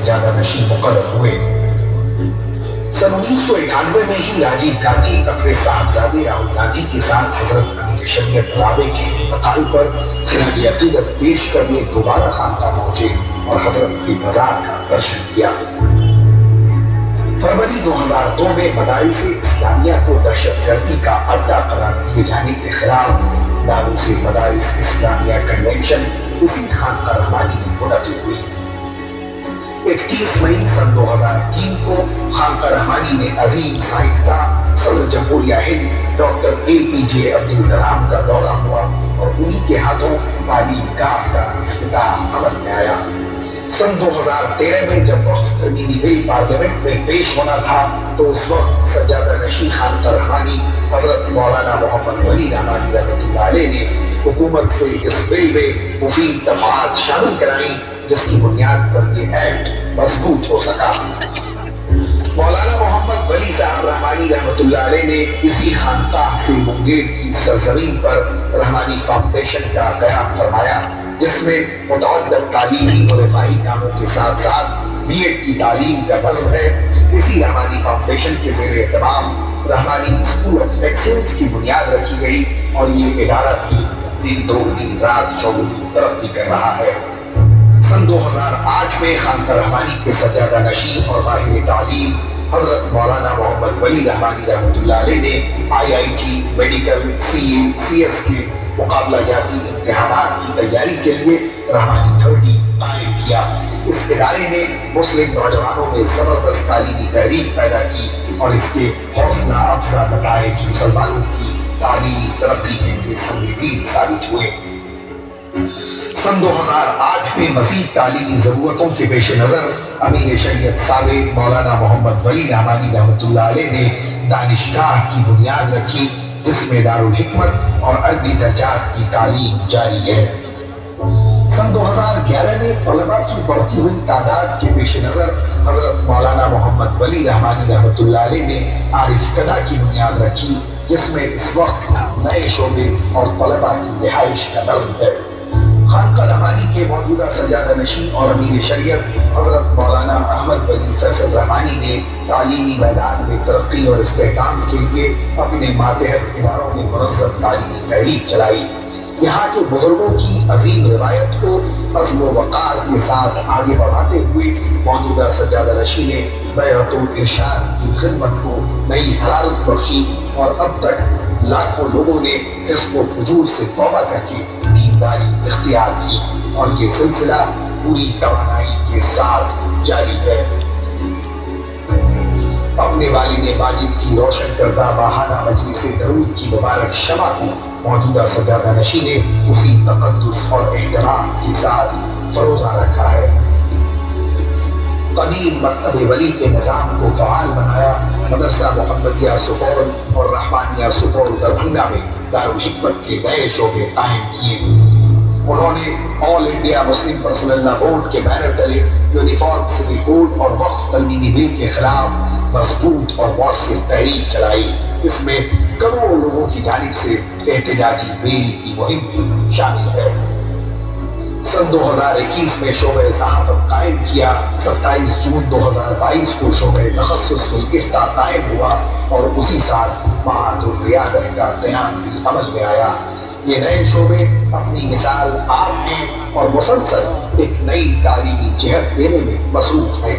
सज्जादा नशीं मुकर्रर हुए। सन 1991 में ही राजीव गांधी अपने साहबजादे राहुल गांधी के साथ हजरत अमीर शरीयत राबे के इंतकाल पर खिराज अकीदत पेश करने दोबारा खानकाह पहुंचे और हजरत के मजार का दर्शन किया। फरवरी 2002 में मदारिस इस्लामिया को दहशतगर्दी का अड्डा करार दिए जाने के खिलाफ नारूस मदारिस इस्लामिया कन्वेंशन इसी खानकाह रहमानी में मुनक़िद हुई। 31 मई सन 2003 को खानकाह रहमानी में अजीम साइंसदान सदर जमहूरिया हिंद डॉक्टर APJ अब्दुल कलाम का दौरा हुआ और उन्हीं के हाथों तालीम गाह का इफ्तिताह अमल में आया। सन 2013 में जब वक्फ तरमीमी बिल पार्लियामेंट में पेश होना था तो उस वक्त सज्जादा नशीं खानकाह रहमानी हजरत मौलाना मोहम्मद वली रहमानी रहमतुल्लाह अलैह ने हुकूमत से इस बिल में मुफीद दफात शामिल कराई जिसकी बुनियाद पर ये एक्ट मजबूत हो सका। मौलाना मोहम्मद वली साहब रहमानी रहमतुल्लाह अलैह ने इसी खानकाह से मुंगेर की सरजमीन पर रहमानी फाउंडेशन का क़याम फरमाया जिसमें मुतअद्दिद तालीमी और रिफाही कामों के साथ साथ B.Ed की तालीम का नज़्म है। इसी रहमानी फाउंडेशन के ज़ेर एहतमाम रहमानी स्कूल ऑफ एक्सीलेंस की बुनियाद रखी गई और ये इदारा भी दिन दोगुनी रात चौगुनी तरक्की कर रहा है। सन 2008 में खानकाह रहमानी के सज्जादा नशीं और माहिर तालीम हजरत मौलाना मोहम्मद वली रहमानी रहमतुल्लाह अलैह ने IIT, मेडिकल, CA, CS के मुकाबला जाती इम्तिहानात की तैयारी के लिए रहमानी 30 कायम किया। इस इदारे ने मुस्लिम नौजवानों में जबरदस्त तालीमी तहरीक पैदा की और इसके हौसला अफजा नताइज मुसलमानों की तालीमी तरक्की के लिए संगीन साबित हुए। सन 2008 में मज़ीद तालीमी ज़रूरतों के पेश नज़र अमीर शरीयत साबिक़ मौलाना मोहम्मद वली रहमानी रहमतुल्लाह अलैह ने दानिशगाह की बुनियाद रखी जिसमें दारुल हिकमत और अरबी दर्जात की तालीम जारी है। सन 2011 में तलबा की बढ़ती हुई तादाद के पेश नज़र हजरत मौलाना मोहम्मद वली रहमानी रहमतुल्लाह अलैह ने आरिफ कदा की बुनियाद रखी जिसमें इस वक्त नए शोबे और तलबा की रिहाइश का नज़्म है। खानकाह रहमानी के मौजूदा सज्जादा नशीं और अमीर शरीयत हजरत मौलाना अहमद वली फैसल रहमानी ने तालीमी मैदान में तरक्की और इस्तेहकाम के लिए अपने मातहत इदारों में मुनज़्ज़म तालीमी तहरीक चलाई। यहाँ के बुजुर्गों की अजीम रिवायत को अज़्म व वक़ार के साथ आगे बढ़ाते हुए मौजूदा सज्जादा नशीं ने बैअतुल इरशाद की खिदमत को नई हरारत बख्शी और अब तक लाखों लोगों ने फिस्क व फुजूर से तौबा करके दीनदारी इख्तियार की और ये सिलसिला पूरी तवानाई के साथ जारी है। अपने वालिद माजिद की रोशन करदा माहाना मजलिस दरूद की मुबारक शमा को मौजूदा सज्जादा नशीं ने उसी तक़द्दुस और एहतराम के साथ फरोज़ा रखा है। कदीम मकतब वली के निज़ाम को फ़आल बनाया। मदरसा मोहम्मदिया सुपौल और रहमानिया सुपौल दरभंगा में दारुल हिकमत के नए शोबे कायम किए। उन्होंने all India Muslim personal law board के बैनर तले यूनिफॉर्म सिविल कोड और वक्फ तरमीमी बिल के खिलाफ मजबूत और मौसर तहरीक चलाई। इसमें करोड़ों लोगों की जानिब से एहतजाजी बेल की मुहिम भी शामिल है। सन 2021 में शोबे सहाफत कायम किया। 27 जून 2022 को शोबे तखस्सुस फिल इफ्ता कायम हुआ और उसी साल महादुर रियादह का क़याम भी अमल में आया। ये नए शोबे अपनी मिसाल आप हैं और मुसलसल एक नई तालीमी जिहत देने में मसरूफ हैं।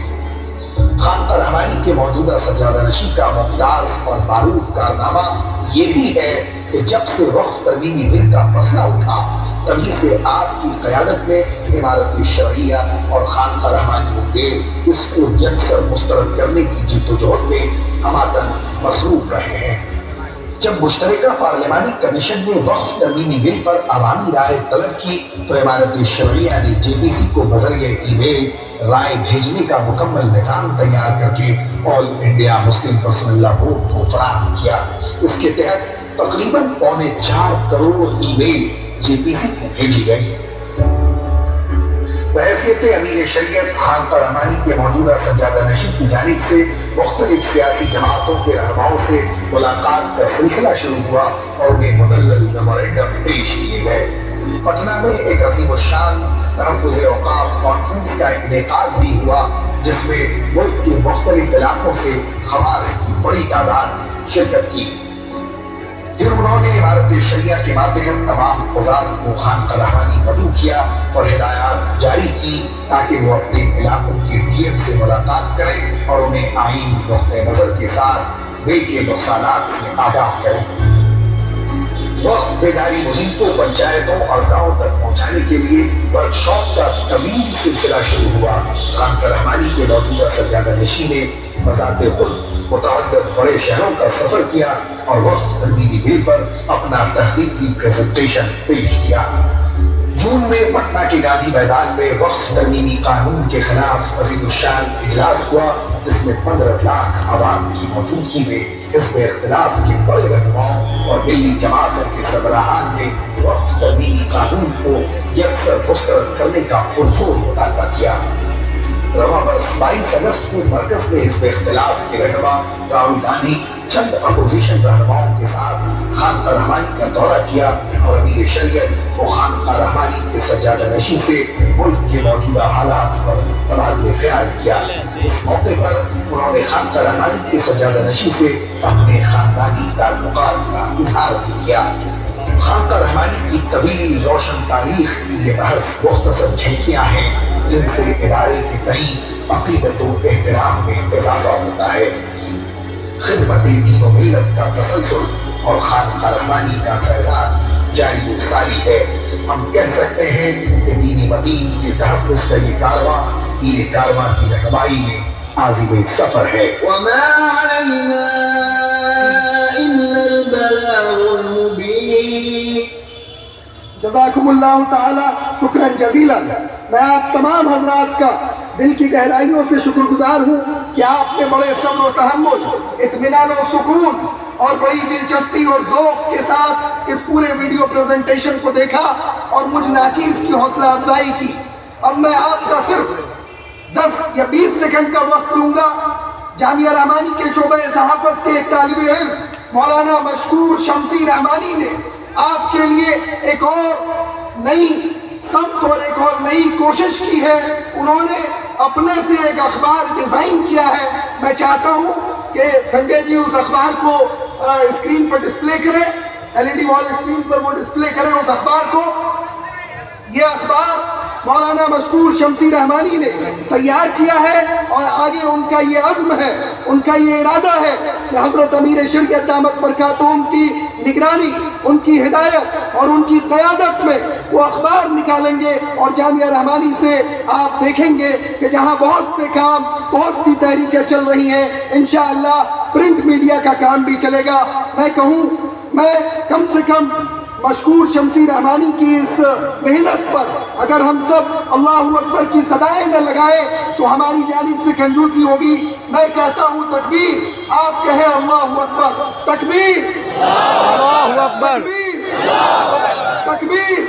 खानकाह रहमानी के मौजूदा सज्जादा नशीं का मुमताज़ और मारूफ कारनामा ये भी है कि जब से वक्फ तरमीमी बिल का मसला उठा तभी से आपकी क़यादत में इमारत शरइया और खानकाह रहमानी मुंगेर इसको यकसर मुस्तरद करने की जिद्दोजहद में हमातन मसरूफ रहे हैं। जब मुश्तरका पार्लिमानी कमीशन ने वक्फ तरमीमी बिल पर अवामी राय तलब की तो इमारत शरइया ने JPC को बज़रिए ईमेल राय भेजने का मुकम्मल निज़ाम तैयार करके all India Muslim personal law board को फराहम किया। इसके तहत तकरीबन 4.25 करोड़ ईमेल JPC को भेजी गई। बहैसियत अमीर शरीयत खानकाह रहमानी के मौजूदा सज्जादा नशीं की जानिब से मुख्तलिफ सियासी जमातों के रहनुमाओं से मुलाकात का सिलसिला शुरू हुआ और उन्हें मुदल्लल मेमोरेंडम पेश किए गए। पटना में एक अज़ीम शान तहफ़्फ़ुज़ औक़ाफ़ कॉन्फ्रेंस का इनेकाद भी हुआ جس میں ملک کے مختلف علاقوں سے خواص کی بڑی تعداد شرکت کی۔ پھر انہوں نے عمارت شریعہ کے ماتحت تمام قضات کو خانقاہ رحمانی مدعو کیا اور ہدایات جاری کی تاکہ وہ اپنے علاقوں کی ڈی ایم سے ملاقات کریں اور انہیں آئین نقطۂ نظر کے ساتھ بل کے نقصانات سے آگاہ کریں۔ وقت بیداری مہم کو پنچایتوں اور گاؤں تک پہنچانے کے لیے ورکشاپ کا طویل سلسلہ شروع ہوا۔ خانقاہ رحمانی کے موجودہ سجادہ نشین نے بذات خود متعدد بڑے شہروں کا سفر کیا اور وقف ترمیمی بل پر اپنا تحقیقی پریزنٹیشن پیش کیا۔ جون میں پٹنہ کے گاندھی میدان میں وقف ترمیمی قانون کے خلاف عظیم الشان اجلاس ہوا، جس میں 15 لاکھ عوام کی موجودگی میں حزب اختلاف کے بڑے رہنماؤں اور ملی جماعتوں کے سربراہان نے وقف ترمیمی قانون کو یکسر مسترد کرنے کا پرزور مطالبہ کیا۔ رواں برس 22 اگست کو مرکز میں حزب اختلاف کے رہنما راہل گاندھی چند اپوزیشن رہنماؤں کے ساتھ خانقاہ رحمانی کا دورہ کیا اور امیر شریعت و خانقاہ رحمانی کے سجادہ نشین سے ملک کے موجودہ حالات پر تبادلہ خیال کیا۔ اس موقع پر انہوں نے خانقاہ رحمانی کے سجادہ نشین سے اپنے خاندانی تعلقات کا اظہار بھی کیا۔ خانقاہ رحمانی کی طویل روشن تاریخ کی یہ بحث مختصر جھلکیاں ہیں جن سے ادارے کے تئیں عقیدت و احترام میں اضافہ ہوتا ہے۔ خدمت دین و ملت کا تسلسل اور خانقاہ رحمانی کا فیضان جاری و ساری ہے۔ ہم کہہ سکتے ہیں کہ دین مدین کے تحفظ کا یہ کارواں پیر کارواں کی رہنمائی میں عازم سفر ہے۔ وما علینا الا البلاغ المبین۔ جزاکم اللہ تعالی شکراً جزیلا۔ میں آپ تمام حضرات کا دل کی گہرائیوں سے شکر گزار ہوں کہ آپ نے بڑے صبر و تحمل، اطمینان و سکون اور بڑی دلچسپی اور ذوق کے ساتھ اس پورے ویڈیو پریزنٹیشن کو دیکھا اور مجھ ناچیز کی حوصلہ افزائی کی۔ اب میں آپ کا صرف 10 یا 20 سیکنڈ کا وقت لوں گا۔ جامعہ رحمانی کے شعبہ صحافت کے ایک طالب علم مولانا مشکور شمسی رحمانی نے آپ کے لیے ایک اور نئی سمت اور ایک اور نئی کوشش کی ہے۔ انہوں نے اپنے سے ایک اخبار ڈیزائن کیا ہے۔ میں چاہتا ہوں کہ سنجے جی اس اخبار کو اسکرین پر ڈسپلے کریں، LED وال اسکرین پر وہ ڈسپلے کریں اس اخبار کو۔ یہ اخبار مولانا مشکور شمسی رحمانی نے تیار کیا ہے اور آگے ان کا یہ عزم ہے، ان کا یہ ارادہ ہے کہ حضرت امیر شریعت دامت برکاتہم کی نگرانی، ان کی ہدایت اور ان کی قیادت میں وہ اخبار نکالیں گے اور جامعہ رحمانی سے آپ دیکھیں گے کہ جہاں بہت سے کام، بہت سی تحریکیں چل رہی ہیں، انشاءاللہ پرنٹ میڈیا کا کام بھی چلے گا۔ میں کم سے کم مشکور شمسی رحمانی کی اس محنت پر اگر ہم سب اللہ اکبر کی صدائیں نہ لگائیں تو ہماری جانب سے کنجوسی ہوگی۔ میں کہتا ہوں تکبیر، آپ کہیں اللہ اکبر، تکبیر، اللہ اکبر، تکبیر۔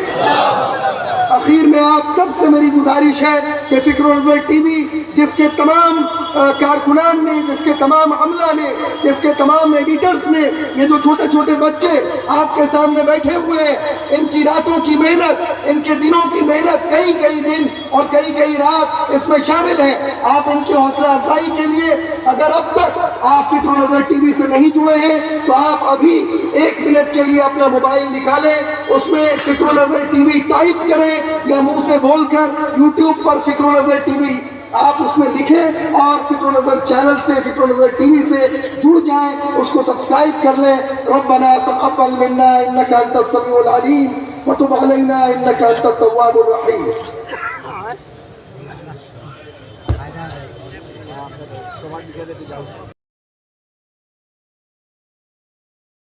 اخیر میں آپ سب سے میری گزارش ہے کہ فکر و نظر ٹی وی جس کے تمام کارکنان نے، جس کے تمام عملہ نے، جس کے تمام ایڈیٹرز نے، یہ جو چھوٹے چھوٹے بچے آپ کے سامنے بیٹھے ہوئے ہیں، ان کی راتوں کی محنت، ان کے دنوں کی محنت، کئی دن اور کئی رات اس میں شامل ہے۔ آپ ان کی حوصلہ افزائی کے لیے اگر اب تک آپ فکر و نظر ٹی وی سے نہیں جڑے ہیں تو آپ ابھی 1 منٹ کے لیے اپنا موبائل نکالیں، اس میں فکر و نظر ٹی وی ٹائپ کریں یا منہ سے بول کر یوٹیوب پر فکر و نظر ٹی وی آپ اس میں لکھیں اور فکر و نظر چینل سے، فکر و نظر ٹی وی سے جڑ جائیں، اس کو سبسکرائب کر لیں۔ ربنا تقبل منا انك انت السميع العليم وتب علينا انك انت التواب الرحيم۔